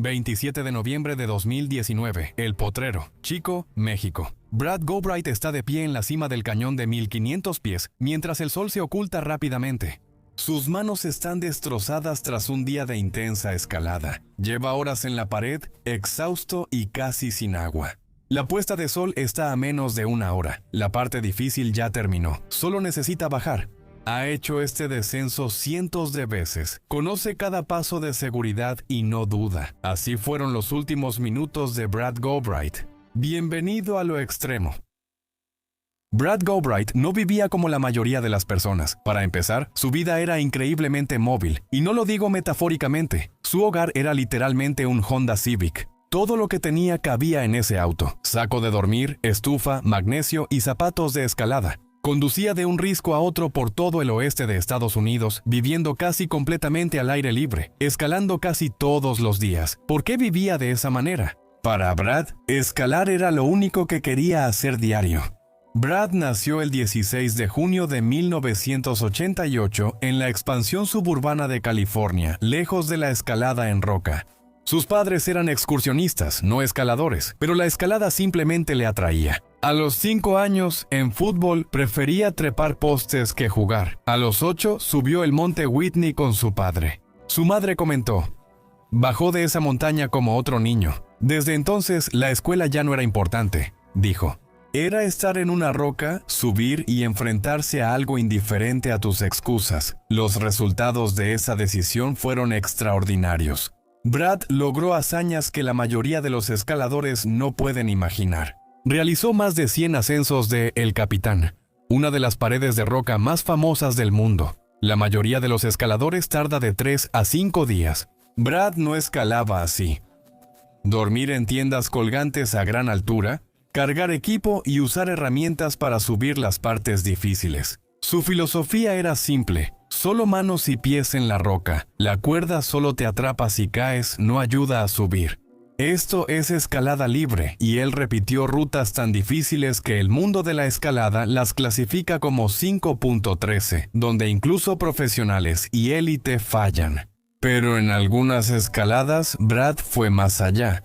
27 de noviembre de 2019, El Potrero, Chico, México. Brad Gowright está de pie en la cima del cañón de 1500 pies, mientras el sol se oculta rápidamente. Sus manos están destrozadas tras un día de intensa escalada. Lleva horas en la pared, exhausto y casi sin agua. La puesta de sol está a menos de una hora. La parte difícil ya terminó. Solo necesita bajar. Ha hecho este descenso cientos de veces. Conoce cada paso de seguridad y no duda. Así fueron los últimos minutos de Brad Gowright. Bienvenido a lo extremo. Brad Gowright no vivía como la mayoría de las personas. Para empezar, su vida era increíblemente móvil. Y no lo digo metafóricamente. Su hogar era literalmente un Honda Civic. Todo lo que tenía cabía en ese auto. Saco de dormir, estufa, magnesio y zapatos de escalada. Conducía de un risco a otro por todo el oeste de Estados Unidos, viviendo casi completamente al aire libre, escalando casi todos los días. ¿Por qué vivía de esa manera? Para Brad, escalar era lo único que quería hacer diario. Brad nació el 16 de junio de 1988 en la expansión suburbana de California, lejos de la escalada en roca. Sus padres eran excursionistas, no escaladores, pero la escalada simplemente le atraía. A los 5 años, en fútbol, prefería trepar postes que jugar. A los 8, subió el monte Whitney con su padre. Su madre comentó: «Bajó de esa montaña como otro niño. Desde entonces, la escuela ya no era importante», dijo. Era estar en una roca, subir y enfrentarse a algo indiferente a tus excusas. Los resultados de esa decisión fueron extraordinarios. Brad logró hazañas que la mayoría de los escaladores no pueden imaginar. Realizó más de 100 ascensos de El Capitán, una de las paredes de roca más famosas del mundo. La mayoría de los escaladores tarda de 3 a 5 días. Brad no escalaba así. Dormir en tiendas colgantes a gran altura, cargar equipo y usar herramientas para subir las partes difíciles. Su filosofía era simple: solo manos y pies en la roca. La cuerda solo te atrapa si caes, no ayuda a subir. Esto es escalada libre, y él repitió rutas tan difíciles que el mundo de la escalada las clasifica como 5.13, donde incluso profesionales y élite fallan. Pero en algunas escaladas, Brad fue más allá.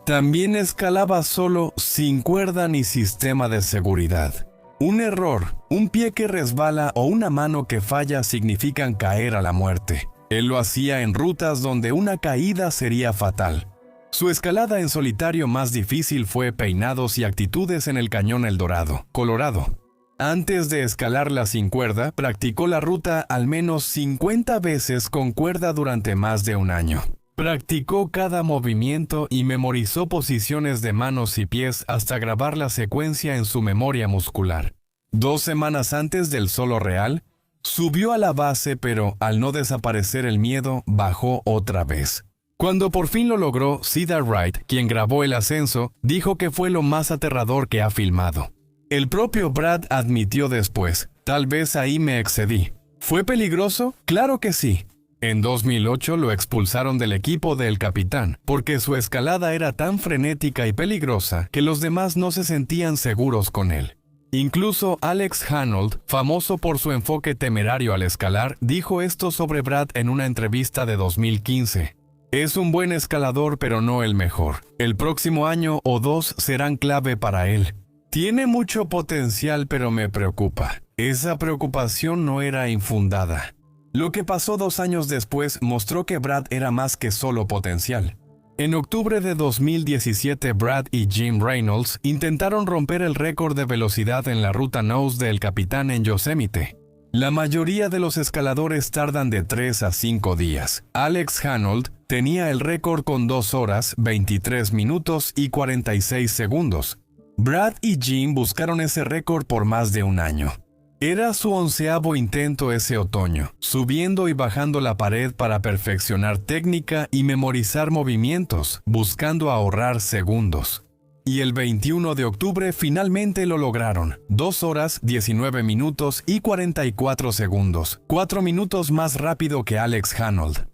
También escalaba solo, sin cuerda ni sistema de seguridad. Un error, un pie que resbala o una mano que falla significan caer a la muerte. Él lo hacía en rutas donde una caída sería fatal. Su escalada en solitario más difícil fue Peinados y Actitudes en el Cañón El Dorado, Colorado. Antes de escalarla sin cuerda, practicó la ruta al menos 50 veces con cuerda durante más de un año. Practicó cada movimiento y memorizó posiciones de manos y pies hasta grabar la secuencia en su memoria muscular. 2 semanas antes del solo real, subió a la base, pero al no desaparecer el miedo, bajó otra vez. Cuando por fin lo logró, Cedar Wright, quien grabó el ascenso, dijo que fue lo más aterrador que ha filmado. El propio Brad admitió después: «Tal vez ahí me excedí». ¿Fue peligroso? Claro que sí. En 2008 lo expulsaron del equipo de El Capitán, porque su escalada era tan frenética y peligrosa que los demás no se sentían seguros con él. Incluso Alex Honnold, famoso por su enfoque temerario al escalar, dijo esto sobre Brad en una entrevista de 2015. «Es un buen escalador, pero no el mejor. El próximo año o 2 serán clave para él. Tiene mucho potencial, pero me preocupa». Esa preocupación no era infundada. Lo que pasó 2 años después mostró que Brad era más que solo potencial. En octubre de 2017, Brad y Jim Reynolds intentaron romper el récord de velocidad en la ruta Nose de El Capitán en Yosemite. La mayoría de los escaladores tardan de 3 a 5 días. Alex Honnold tenía el récord con 2 horas, 23 minutos y 46 segundos. Brad y Jim buscaron ese récord por más de un año. Era su 11º intento ese otoño, subiendo y bajando la pared para perfeccionar técnica y memorizar movimientos, buscando ahorrar segundos. Y el 21 de octubre finalmente lo lograron: 2 horas, 19 minutos y 44 segundos, 4 minutos más rápido que Alex Honnold.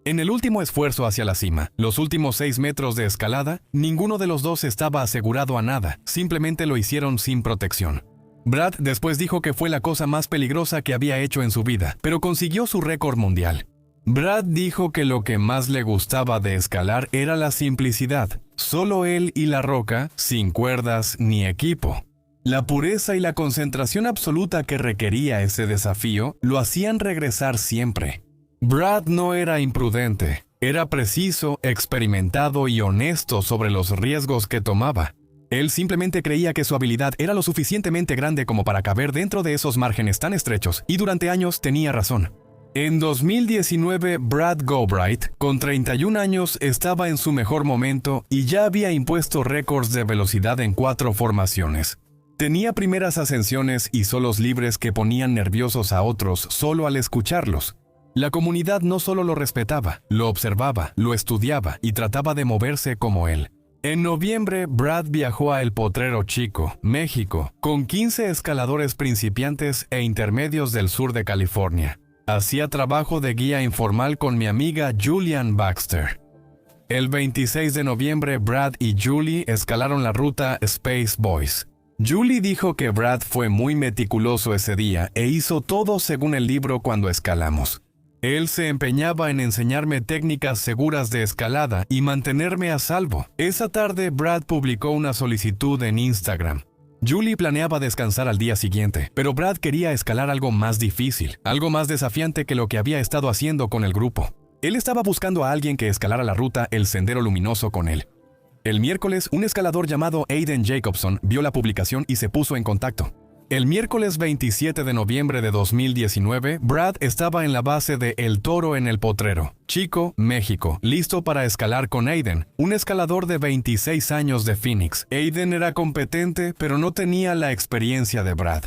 En el último esfuerzo hacia la cima, los últimos 6 metros de escalada, ninguno de los dos estaba asegurado a nada, simplemente lo hicieron sin protección. Brad después dijo que fue la cosa más peligrosa que había hecho en su vida, pero consiguió su récord mundial. Brad dijo que lo que más le gustaba de escalar era la simplicidad, solo él y la roca, sin cuerdas ni equipo. La pureza y la concentración absoluta que requería ese desafío lo hacían regresar siempre. Brad no era imprudente, era preciso, experimentado y honesto sobre los riesgos que tomaba. Él simplemente creía que su habilidad era lo suficientemente grande como para caber dentro de esos márgenes tan estrechos, y durante años tenía razón. En 2019, Brad Gilbright, con 31 años, estaba en su mejor momento y ya había impuesto récords de velocidad en 4 formaciones. Tenía primeras ascensiones y solos libres que ponían nerviosos a otros solo al escucharlos. La comunidad no solo lo respetaba, lo observaba, lo estudiaba y trataba de moverse como él. En noviembre, Brad viajó a El Potrero Chico, México, con 15 escaladores principiantes e intermedios del sur de California. Hacía trabajo de guía informal con mi amiga Julian Baxter. El 26 de noviembre, Brad y Julie escalaron la ruta Space Boys. Julie dijo que Brad fue muy meticuloso ese día e hizo todo según el libro cuando escalamos. Él se empeñaba en enseñarme técnicas seguras de escalada y mantenerme a salvo. Esa tarde, Brad publicó una solicitud en Instagram. Julie planeaba descansar al día siguiente, pero Brad quería escalar algo más difícil, algo más desafiante que lo que había estado haciendo con el grupo. Él estaba buscando a alguien que escalara la ruta El Sendero Luminoso con él. El miércoles, un escalador llamado Aiden Jacobson vio la publicación y se puso en contacto. El miércoles 27 de noviembre de 2019, Brad estaba en la base de El Toro en El Potrero, Chico, México, listo para escalar con Aiden, un escalador de 26 años de Phoenix. Aiden era competente, pero no tenía la experiencia de Brad.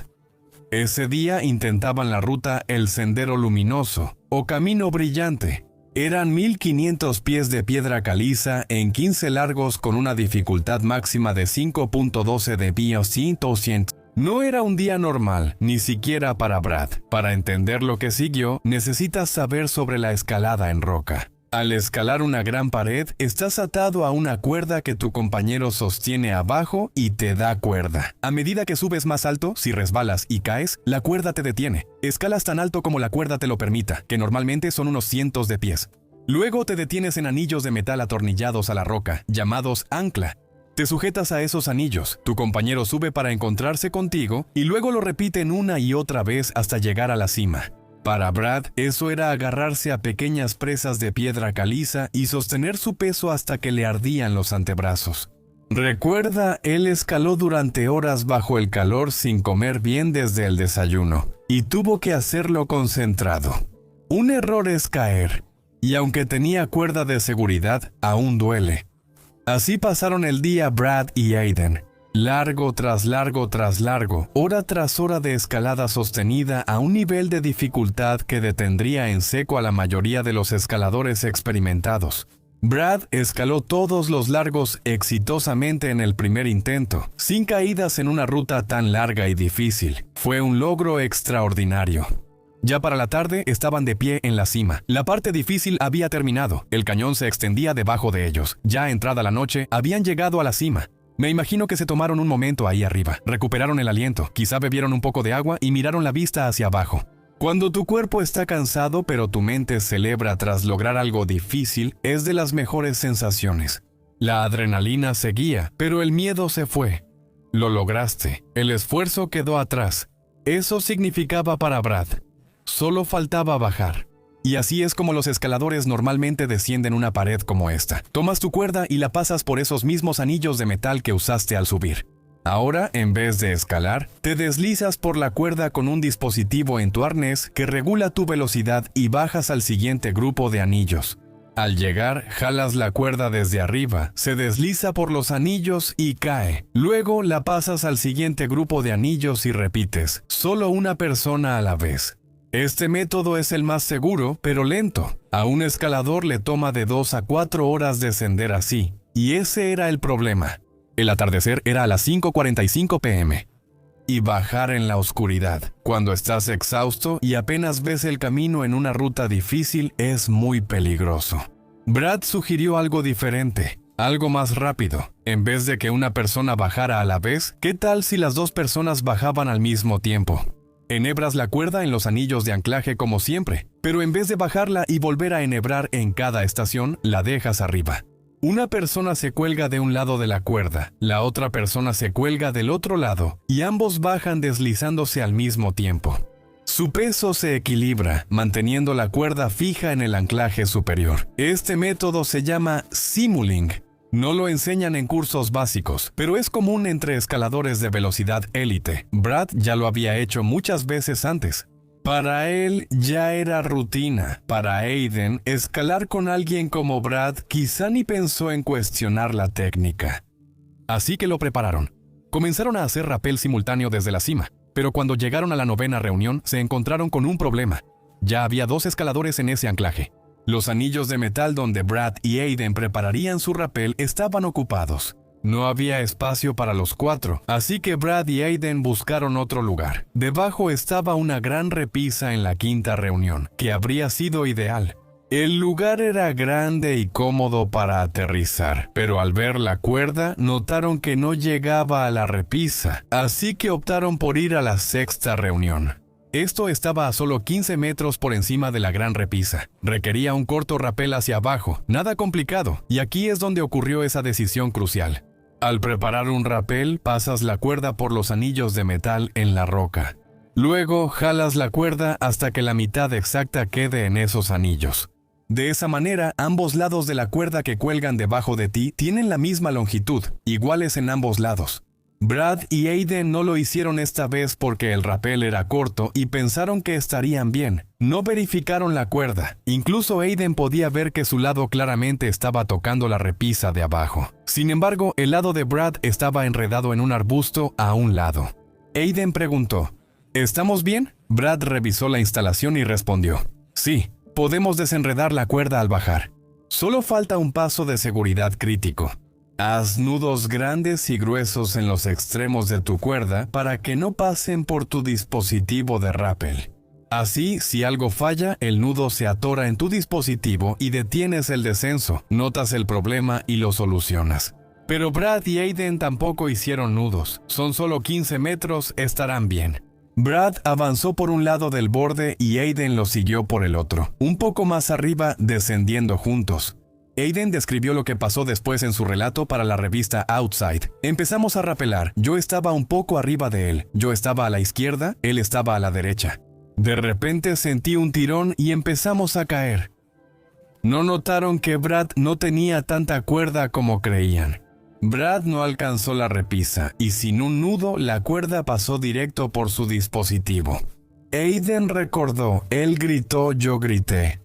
Ese día intentaban la ruta El Sendero Luminoso, o Camino Brillante. Eran 1500 pies de piedra caliza en 15 largos con una dificultad máxima de 5.12 de BO-200. No era un día normal, ni siquiera para Brad. Para entender lo que siguió, necesitas saber sobre la escalada en roca. Al escalar una gran pared, estás atado a una cuerda que tu compañero sostiene abajo y te da cuerda. A medida que subes más alto, si resbalas y caes, la cuerda te detiene. Escalas tan alto como la cuerda te lo permita, que normalmente son unos cientos de pies. Luego te detienes en anillos de metal atornillados a la roca, llamados ancla. Te sujetas a esos anillos, tu compañero sube para encontrarse contigo y luego lo repiten una y otra vez hasta llegar a la cima. Para Brad, eso era agarrarse a pequeñas presas de piedra caliza y sostener su peso hasta que le ardían los antebrazos. Recuerda, él escaló durante horas bajo el calor sin comer bien desde el desayuno, y tuvo que hacerlo concentrado. Un error es caer, y aunque tenía cuerda de seguridad, aún duele. Así pasaron el día Brad y Aiden, largo tras largo tras largo, hora tras hora de escalada sostenida a un nivel de dificultad que detendría en seco a la mayoría de los escaladores experimentados. Brad escaló todos los largos exitosamente en el primer intento, sin caídas en una ruta tan larga y difícil. Fue un logro extraordinario. Ya para la tarde estaban de pie en la cima. La parte difícil había terminado. El cañón se extendía debajo de ellos. Ya entrada la noche, habían llegado a la cima. Me imagino que se tomaron un momento ahí arriba. Recuperaron el aliento, quizá bebieron un poco de agua y miraron la vista hacia abajo. Cuando tu cuerpo está cansado pero tu mente celebra tras lograr algo difícil, es de las mejores sensaciones. La adrenalina seguía, pero el miedo se fue. Lo lograste. El esfuerzo quedó atrás. Eso significaba para Brad. Solo faltaba bajar. Y así es como los escaladores normalmente descienden una pared como esta. Tomas tu cuerda y la pasas por esos mismos anillos de metal que usaste al subir. Ahora, en vez de escalar, te deslizas por la cuerda con un dispositivo en tu arnés que regula tu velocidad y bajas al siguiente grupo de anillos. Al llegar, jalas la cuerda desde arriba, se desliza por los anillos y cae. Luego la pasas al siguiente grupo de anillos y repites, solo una persona a la vez. Este método es el más seguro, pero lento. A un escalador le toma de 2 a 4 horas descender así, y ese era el problema. El atardecer era a las 5:45 p.m. Y bajar en la oscuridad, cuando estás exhausto y apenas ves el camino en una ruta difícil, es muy peligroso. Brad sugirió algo diferente, algo más rápido. En vez de que una persona bajara a la vez, ¿qué tal si las 2 personas bajaban al mismo tiempo? Enhebras la cuerda en los anillos de anclaje como siempre, pero en vez de bajarla y volver a enhebrar en cada estación, la dejas arriba. Una persona se cuelga de un lado de la cuerda, la otra persona se cuelga del otro lado, y ambos bajan deslizándose al mismo tiempo. Su peso se equilibra, manteniendo la cuerda fija en el anclaje superior. Este método se llama simuling. No lo enseñan en cursos básicos, pero es común entre escaladores de velocidad élite. Brad ya lo había hecho muchas veces antes. Para él ya era rutina. Para Aidan, escalar con alguien como Brad quizá ni pensó en cuestionar la técnica. Así que lo prepararon. Comenzaron a hacer rappel simultáneo desde la cima, pero cuando llegaron a la 9ª reunión se encontraron con un problema. Ya había 2 escaladores en ese anclaje. Los anillos de metal donde Brad y Aidan prepararían su rappel estaban ocupados. No había espacio para los 4, así que Brad y Aidan buscaron otro lugar. Debajo estaba una gran repisa en la 5ª reunión, que habría sido ideal. El lugar era grande y cómodo para aterrizar, pero al ver la cuerda notaron que no llegaba a la repisa, así que optaron por ir a la 6ª reunión. Esto estaba a solo 15 metros por encima de la gran repisa. Requería un corto rappel hacia abajo, nada complicado, y aquí es donde ocurrió esa decisión crucial. Al preparar un rappel, pasas la cuerda por los anillos de metal en la roca. Luego, jalas la cuerda hasta que la mitad exacta quede en esos anillos. De esa manera, ambos lados de la cuerda que cuelgan debajo de ti tienen la misma longitud, iguales en ambos lados. Brad y Aidan no lo hicieron esta vez porque el rappel era corto y pensaron que estarían bien. No verificaron la cuerda. Incluso Aidan podía ver que su lado claramente estaba tocando la repisa de abajo. Sin embargo, el lado de Brad estaba enredado en un arbusto a un lado. Aidan preguntó, ¿estamos bien? Brad revisó la instalación y respondió, sí, podemos desenredar la cuerda al bajar. Solo falta un paso de seguridad crítico. Haz nudos grandes y gruesos en los extremos de tu cuerda para que no pasen por tu dispositivo de rappel. Así, si algo falla, el nudo se atora en tu dispositivo y detienes el descenso, notas el problema y lo solucionas. Pero Brad y Aidan tampoco hicieron nudos. Son solo 15 metros, estarán bien. Brad avanzó por un lado del borde y Aidan lo siguió por el otro, un poco más arriba, descendiendo juntos. Aidan describió lo que pasó después en su relato para la revista Outside. Empezamos a rapelar, yo estaba un poco arriba de él, yo estaba a la izquierda, él estaba a la derecha. De repente sentí un tirón y empezamos a caer. No notaron que Brad no tenía tanta cuerda como creían. Brad no alcanzó la repisa y sin un nudo la cuerda pasó directo por su dispositivo. Aidan recordó, él gritó, yo grité.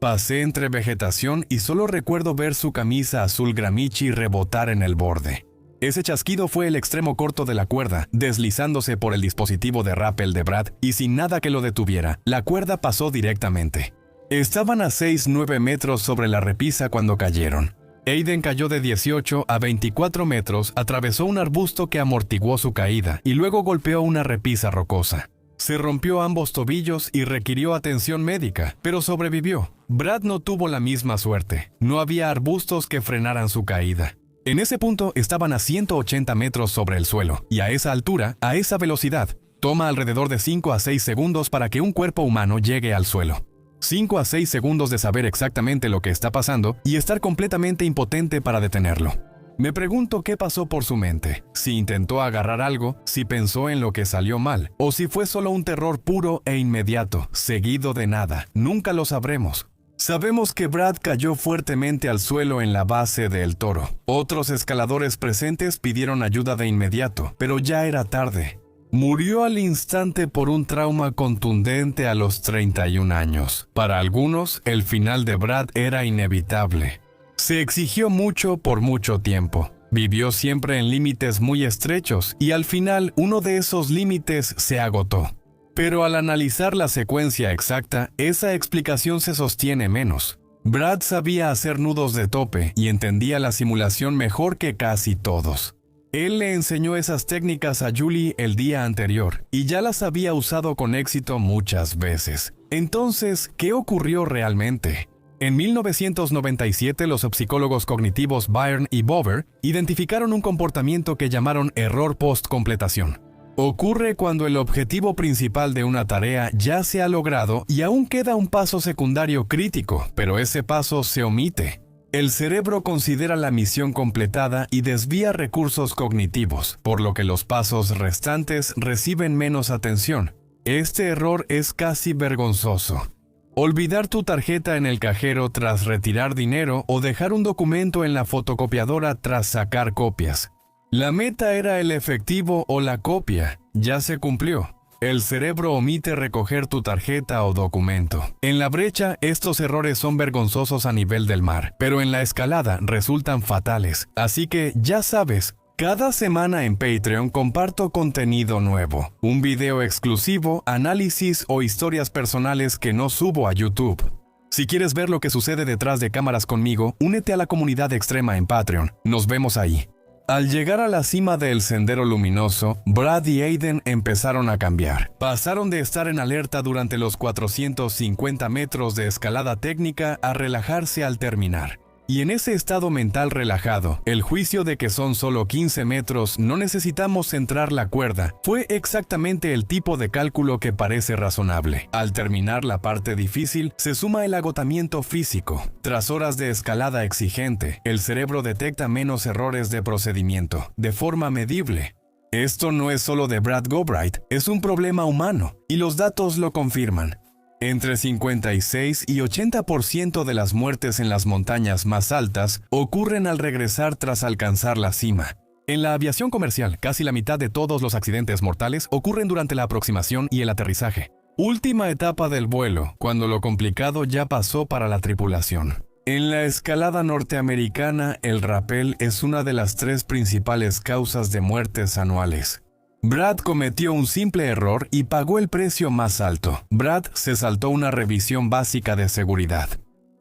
Pasé entre vegetación y solo recuerdo ver su camisa azul gramichi rebotar en el borde. Ese chasquido fue el extremo corto de la cuerda, deslizándose por el dispositivo de rappel de Brad y sin nada que lo detuviera, la cuerda pasó directamente. Estaban a 6-9 metros sobre la repisa cuando cayeron. Aidan cayó de 18 a 24 metros, atravesó un arbusto que amortiguó su caída y luego golpeó una repisa rocosa. Se rompió ambos tobillos y requirió atención médica, pero sobrevivió. Brad no tuvo la misma suerte. No había arbustos que frenaran su caída. En ese punto estaban a 180 metros sobre el suelo, y a esa altura, a esa velocidad, toma alrededor de 5 a 6 segundos para que un cuerpo humano llegue al suelo. 5 a 6 segundos de saber exactamente lo que está pasando y estar completamente impotente para detenerlo. Me pregunto qué pasó por su mente, si intentó agarrar algo, si pensó en lo que salió mal, o si fue solo un terror puro e inmediato, seguido de nada. Nunca lo sabremos. Sabemos que Brad cayó fuertemente al suelo en la base del toro. Otros escaladores presentes pidieron ayuda de inmediato, pero ya era tarde. Murió al instante por un trauma contundente a los 31 años. Para algunos, el final de Brad era inevitable. Se exigió mucho por mucho tiempo. Vivió siempre en límites muy estrechos y al final uno de esos límites se agotó. Pero al analizar la secuencia exacta, esa explicación se sostiene menos. Brad sabía hacer nudos de tope y entendía la simulación mejor que casi todos. Él le enseñó esas técnicas a Julie el día anterior y ya las había usado con éxito muchas veces. Entonces, ¿qué ocurrió realmente? En 1997, los psicólogos cognitivos Byrne y Bover identificaron un comportamiento que llamaron error post-completación. Ocurre cuando el objetivo principal de una tarea ya se ha logrado y aún queda un paso secundario crítico, pero ese paso se omite. El cerebro considera la misión completada y desvía recursos cognitivos, por lo que los pasos restantes reciben menos atención. Este error es casi vergonzoso. Olvidar tu tarjeta en el cajero tras retirar dinero o dejar un documento en la fotocopiadora tras sacar copias. La meta era el efectivo o la copia. Ya se cumplió. El cerebro omite recoger tu tarjeta o documento. En la brecha, estos errores son vergonzosos a nivel del mar, pero en la escalada resultan fatales. Así que ya sabes, cada semana en Patreon comparto contenido nuevo, un video exclusivo, análisis o historias personales que no subo a YouTube. Si quieres ver lo que sucede detrás de cámaras conmigo, únete a la comunidad extrema en Patreon. Nos vemos ahí. Al llegar a la cima del Sendero Luminoso, Brad y Aiden empezaron a cambiar. Pasaron de estar en alerta durante los 450 metros de escalada técnica a relajarse al terminar. Y en ese estado mental relajado, el juicio de que son solo 15 metros, no necesitamos centrar la cuerda, fue exactamente el tipo de cálculo que parece razonable. Al terminar la parte difícil, se suma el agotamiento físico. Tras horas de escalada exigente, el cerebro detecta menos errores de procedimiento, de forma medible. Esto no es solo de Brad Gowbright, es un problema humano, y los datos lo confirman. Entre 56 y 80% de las muertes en las montañas más altas ocurren al regresar tras alcanzar la cima. En la aviación comercial, casi la mitad de todos los accidentes mortales ocurren durante la aproximación y el aterrizaje. Última etapa del vuelo, cuando lo complicado ya pasó para la tripulación. En la escalada norteamericana, el rappel es una de las 3 principales causas de muertes anuales. Brad cometió un simple error y pagó el precio más alto. Brad se saltó una revisión básica de seguridad.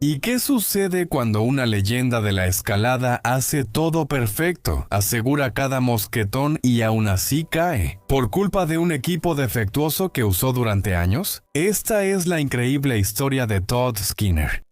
¿Y qué sucede cuando una leyenda de la escalada hace todo perfecto, asegura cada mosquetón y aún así cae? ¿Por culpa de un equipo defectuoso que usó durante años? Esta es la increíble historia de Todd Skinner.